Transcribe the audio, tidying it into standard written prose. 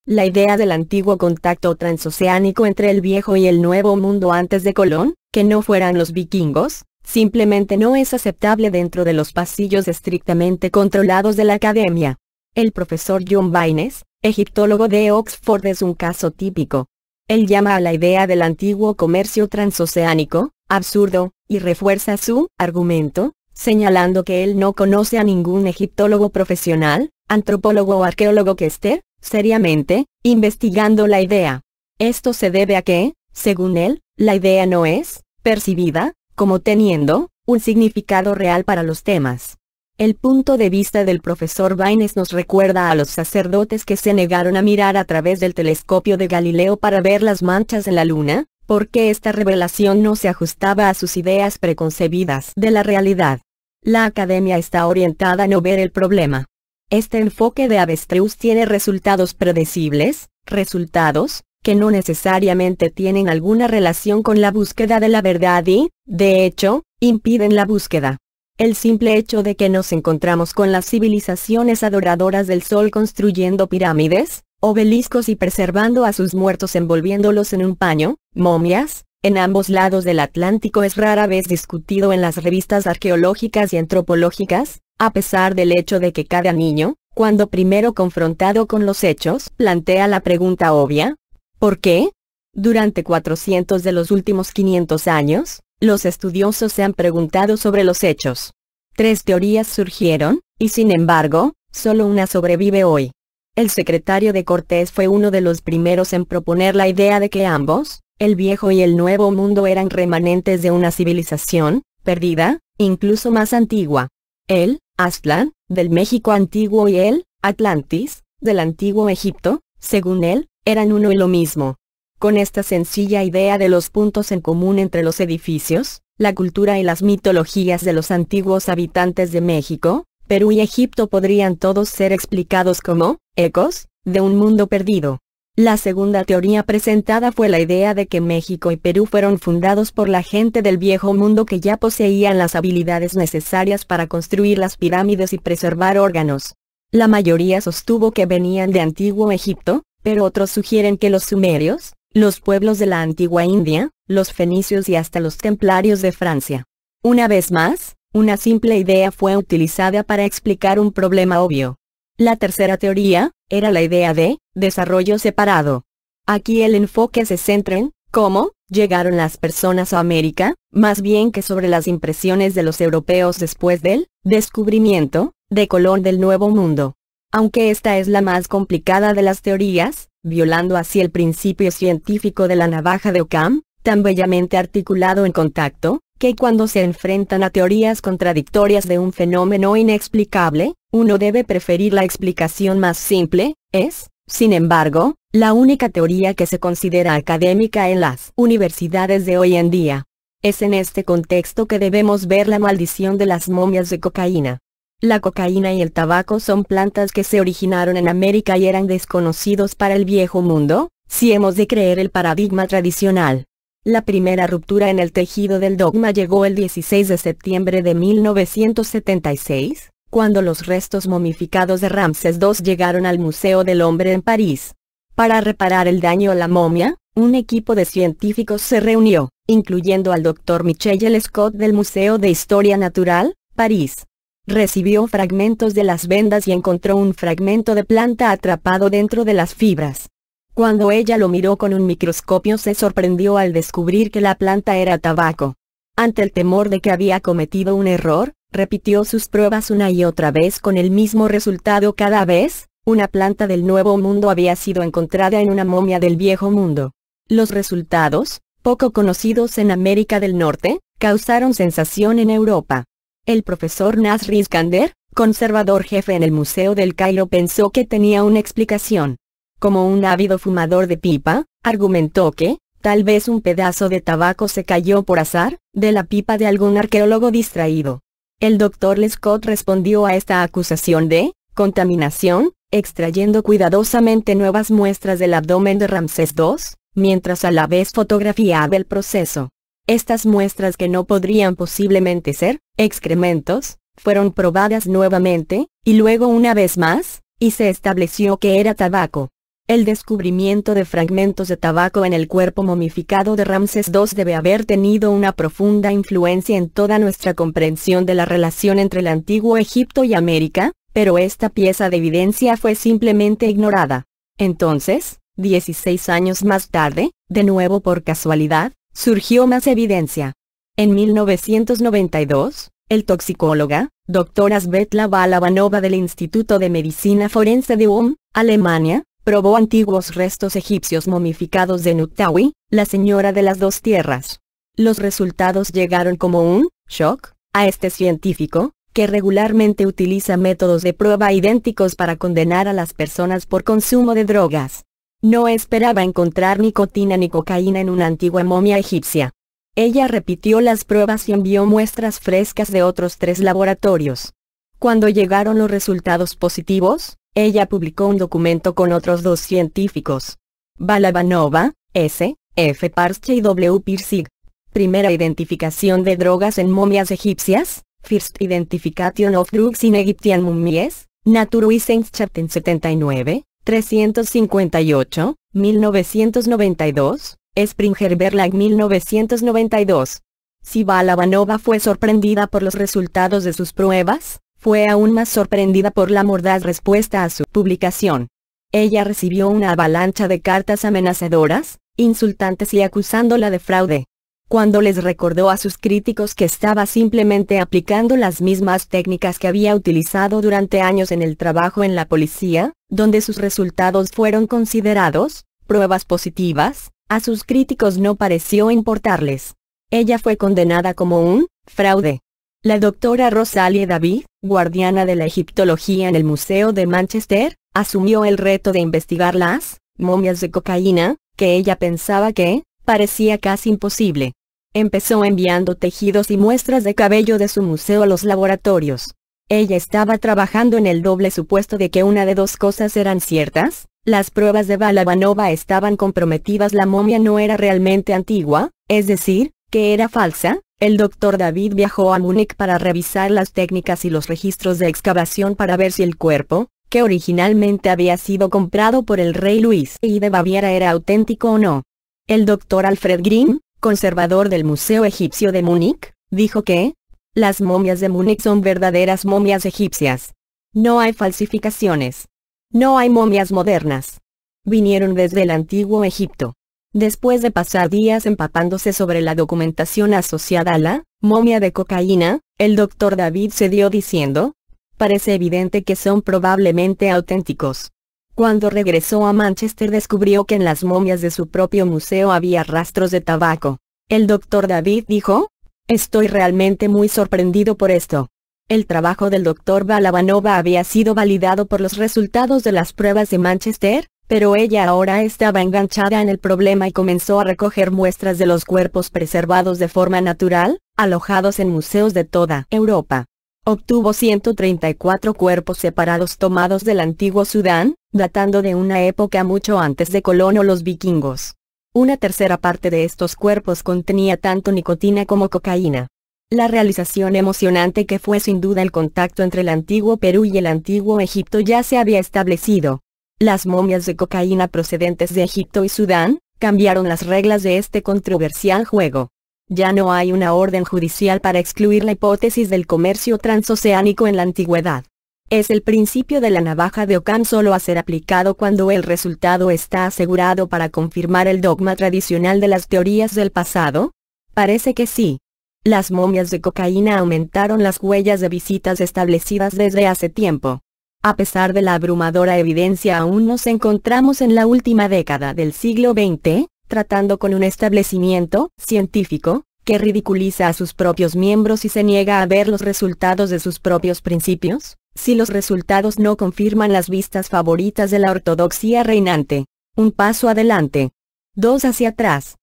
La idea del antiguo contacto transoceánico entre el viejo y el nuevo mundo antes de Colón, que no fueran los vikingos, simplemente no es aceptable dentro de los pasillos estrictamente controlados de la academia. El profesor John Baynes, egiptólogo de Oxford, es un caso típico. Él llama a la idea del antiguo comercio transoceánico absurdo, y refuerza su argumento, señalando que él no conoce a ningún egiptólogo profesional, antropólogo o arqueólogo que esté, seriamente, investigando la idea. Esto se debe a que, según él, la idea no es percibida como teniendo un significado real para los temas. El punto de vista del profesor Baynes nos recuerda a los sacerdotes que se negaron a mirar a través del telescopio de Galileo para ver las manchas en la luna, porque esta revelación no se ajustaba a sus ideas preconcebidas de la realidad. La academia está orientada a no ver el problema. Este enfoque de avestruz tiene resultados predecibles, resultados que no necesariamente tienen alguna relación con la búsqueda de la verdad y, de hecho, impiden la búsqueda. El simple hecho de que nos encontramos con las civilizaciones adoradoras del sol construyendo pirámides, obeliscos y preservando a sus muertos envolviéndolos en un paño, momias, en ambos lados del Atlántico es rara vez discutido en las revistas arqueológicas y antropológicas, a pesar del hecho de que cada niño, cuando primero confrontado con los hechos, plantea la pregunta obvia: ¿por qué? Durante 400 de los últimos 500 años, los estudiosos se han preguntado sobre los hechos. 3 teorías surgieron, y sin embargo, solo una sobrevive hoy. El secretario de Cortés fue uno de los primeros en proponer la idea de que ambos, el viejo y el nuevo mundo, eran remanentes de una civilización perdida, incluso más antigua. El Aztlán, del México antiguo, y el Atlantis, del antiguo Egipto, según él, eran uno y lo mismo. Con esta sencilla idea de los puntos en común entre los edificios, la cultura y las mitologías de los antiguos habitantes de México, Perú y Egipto podrían todos ser explicados como ecos de un mundo perdido. La segunda teoría presentada fue la idea de que México y Perú fueron fundados por la gente del viejo mundo que ya poseían las habilidades necesarias para construir las pirámides y preservar órganos. La mayoría sostuvo que venían de antiguo Egipto, pero otros sugieren que los sumerios, los pueblos de la antigua India, los fenicios y hasta los templarios de Francia. Una vez más, una simple idea fue utilizada para explicar un problema obvio. La tercera teoría era la idea de desarrollo separado. Aquí el enfoque se centra en cómo llegaron las personas a América, más bien que sobre las impresiones de los europeos después del descubrimiento de Colón del Nuevo Mundo. Aunque esta es la más complicada de las teorías, violando así el principio científico de la navaja de Occam, tan bellamente articulado en Contacto, que cuando se enfrentan a teorías contradictorias de un fenómeno inexplicable, uno debe preferir la explicación más simple. Es, sin embargo, la única teoría que se considera académica en las universidades de hoy en día. Es en este contexto que debemos ver la maldición de las momias de cocaína. La cocaína y el tabaco son plantas que se originaron en América y eran desconocidos para el viejo mundo, si hemos de creer el paradigma tradicional. La primera ruptura en el tejido del dogma llegó el 16 de septiembre de 1976, cuando los restos momificados de Ramsés II llegaron al Museo del Hombre en París. Para reparar el daño a la momia, un equipo de científicos se reunió, incluyendo al Dr. Michel Scott del Museo de Historia Natural, París. Recibió fragmentos de las vendas y encontró un fragmento de planta atrapado dentro de las fibras. Cuando ella lo miró con un microscopio, se sorprendió al descubrir que la planta era tabaco. Ante el temor de que había cometido un error, repitió sus pruebas una y otra vez con el mismo resultado cada vez. Una planta del Nuevo Mundo había sido encontrada en una momia del Viejo Mundo. Los resultados, poco conocidos en América del Norte, causaron sensación en Europa. El profesor Nasri Iskander, conservador jefe en el Museo del Cairo, pensó que tenía una explicación. Como un ávido fumador de pipa, argumentó que, tal vez un pedazo de tabaco se cayó por azar, de la pipa de algún arqueólogo distraído. El Dr. Lescott respondió a esta acusación de contaminación, extrayendo cuidadosamente nuevas muestras del abdomen de Ramsés II, mientras a la vez fotografiaba el proceso. Estas muestras, que no podrían posiblemente ser excrementos, fueron probadas nuevamente, y luego una vez más, y se estableció que era tabaco. El descubrimiento de fragmentos de tabaco en el cuerpo momificado de Ramsés II debe haber tenido una profunda influencia en toda nuestra comprensión de la relación entre el antiguo Egipto y América, pero esta pieza de evidencia fue simplemente ignorada. Entonces, 16 años más tarde, de nuevo por casualidad, surgió más evidencia. En 1992, el toxicóloga, Dra. Svetla Balabanova del Instituto de Medicina Forense de Ulm, Alemania, probó antiguos restos egipcios momificados de Nuktawi, la señora de las dos tierras. Los resultados llegaron como un shock a este científico, que regularmente utiliza métodos de prueba idénticos para condenar a las personas por consumo de drogas. No esperaba encontrar nicotina ni cocaína en una antigua momia egipcia. Ella repitió las pruebas y envió muestras frescas de otros 3 laboratorios. Cuando llegaron los resultados positivos, ella publicó un documento con otros 2 científicos. Balabanova, S. F. Parsche y W. Pirsig. Primera identificación de drogas en momias egipcias, First Identification of Drugs in Egyptian Mummies, Naturwissenschaft 79, 358, 1992, Springer Verlag 1992. Si Balabanova fue sorprendida por los resultados de sus pruebas, fue aún más sorprendida por la mordaz respuesta a su publicación. Ella recibió una avalancha de cartas amenazadoras, insultantes y acusándola de fraude. Cuando les recordó a sus críticos que estaba simplemente aplicando las mismas técnicas que había utilizado durante años en el trabajo en la policía, donde sus resultados fueron considerados pruebas positivas, a sus críticos no pareció importarles. Ella fue condenada como un fraude. La doctora Rosalie David, guardiana de la egiptología en el Museo de Manchester, asumió el reto de investigar las momias de cocaína, que ella pensaba que parecía casi imposible. Empezó enviando tejidos y muestras de cabello de su museo a los laboratorios. Ella estaba trabajando en el doble supuesto de que una de 2 cosas eran ciertas. Las pruebas de Balabanova estaban comprometidas, la momia no era realmente antigua, es decir, que era falsa. El Dr. David viajó a Múnich para revisar las técnicas y los registros de excavación para ver si el cuerpo, que originalmente había sido comprado por el rey Luis I de Baviera, era auténtico o no. El Dr. Alfred Grimm, conservador del Museo Egipcio de Múnich, dijo que las momias de Múnich son verdaderas momias egipcias. No hay falsificaciones. No hay momias modernas. Vinieron desde el antiguo Egipto. Después de pasar días empapándose sobre la documentación asociada a la momia de cocaína, el Dr. David cedió diciendo: parece evidente que son probablemente auténticos. Cuando regresó a Manchester descubrió que en las momias de su propio museo había rastros de tabaco. El Dr. David dijo: estoy realmente muy sorprendido por esto. El trabajo del Dr. Balabanova había sido validado por los resultados de las pruebas de Manchester, pero ella ahora estaba enganchada en el problema y comenzó a recoger muestras de los cuerpos preservados de forma natural, alojados en museos de toda Europa. Obtuvo 134 cuerpos separados tomados del antiguo Sudán, datando de una época mucho antes de Colón o los vikingos. Una tercera parte de estos cuerpos contenía tanto nicotina como cocaína. La realización emocionante que fue sin duda el contacto entre el antiguo Perú y el antiguo Egipto ya se había establecido. Las momias de cocaína procedentes de Egipto y Sudán cambiaron las reglas de este controversial juego. Ya no hay una orden judicial para excluir la hipótesis del comercio transoceánico en la antigüedad. Es el principio de la navaja de Ockham solo a ser aplicado cuando el resultado está asegurado para confirmar el dogma tradicional de las teorías del pasado. Parece que sí. Las momias de cocaína aumentaron las huellas de visitas establecidas desde hace tiempo. A pesar de la abrumadora evidencia, aún nos encontramos en la última década del siglo XX, tratando con un establecimiento científico que ridiculiza a sus propios miembros y se niega a ver los resultados de sus propios principios, si los resultados no confirman las vistas favoritas de la ortodoxia reinante. Un paso adelante. 2 hacia atrás.